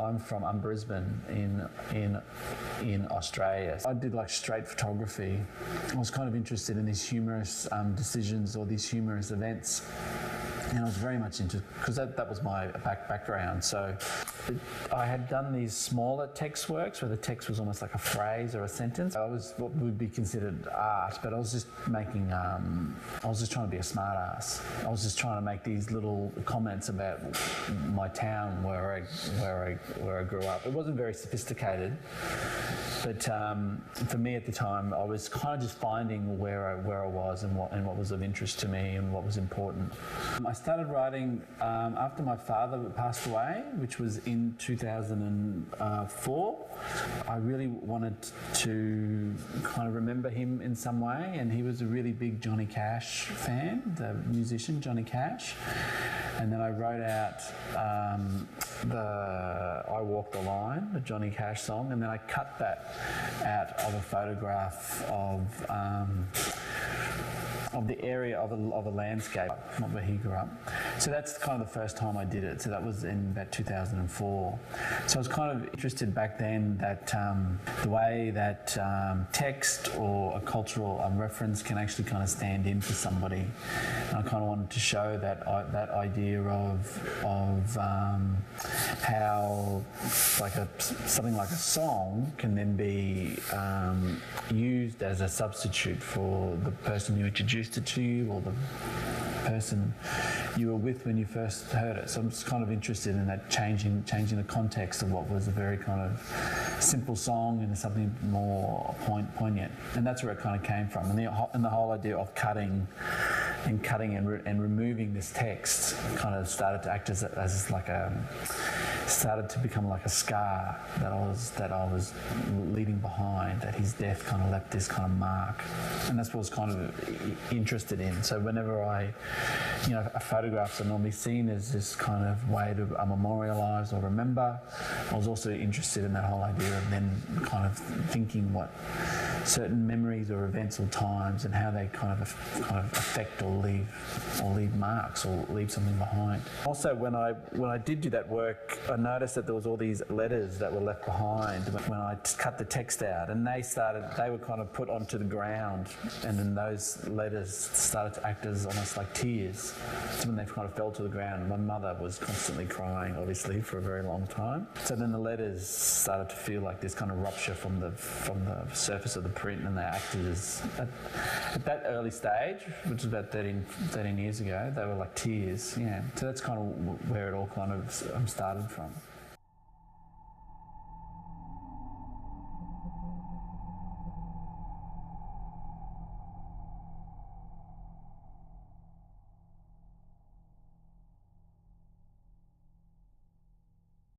I'm Brisbane in Australia. I did like straight photography. I was kind of interested in these humorous decisions or these humorous events. And I was very much into, because that was my background. So I had done these smaller text works where the text was almost like a phrase or a sentence. I was what would be considered art, but I was just making, I was just trying to be a smart ass. I was just trying to make these little comments about my town where I grew up. It wasn't very sophisticated, but for me at the time, I was kind of just finding where I was and what was of interest to me and what was important. I started writing after my father passed away, which was in 2004. I really wanted to kind of remember him in some way, and he was a really big Johnny Cash fan, the musician Johnny Cash. And then I wrote out the I Walk the Line, the Johnny Cash song, and then I cut that out of a photograph of the area of a landscape, not where he grew up. So that's kind of the first time I did it. So that was in about 2004. So I was kind of interested back then that the way that text or a cultural reference can actually kind of stand in for somebody. And I kind of wanted to show that idea of how something like a song can then be used as a substitute for the person who introduced it to you or the person you were with when you first heard it. So I'm just kind of interested in that changing the context of what was a very kind of simple song into something more poignant. And that's where it kind of came from. And the whole idea of cutting and removing this text kind of started to act as like started to become like a scar that I was leaving behind, that his death kind of left this kind of mark. And that's what I was kind of interested in. So whenever photographs are normally seen as this kind of way to memorialise or remember, I was also interested in that whole idea of then kind of thinking what certain memories or events or times and how they kind of affect or leave marks or leave something behind. Also, when I did do that work, I noticed that there was all these letters that were left behind when I cut the text out, and they were kind of put onto the ground, and then those letters started to act as almost like tears. So when they kind of fell to the ground, my mother was constantly crying, obviously, for a very long time. So then the letters started to feel like this kind of rupture from the surface of the print, and they acted as, at that early stage, which was about 13 years ago, they were like tears. Yeah. So that's kind of where it all kind of started from.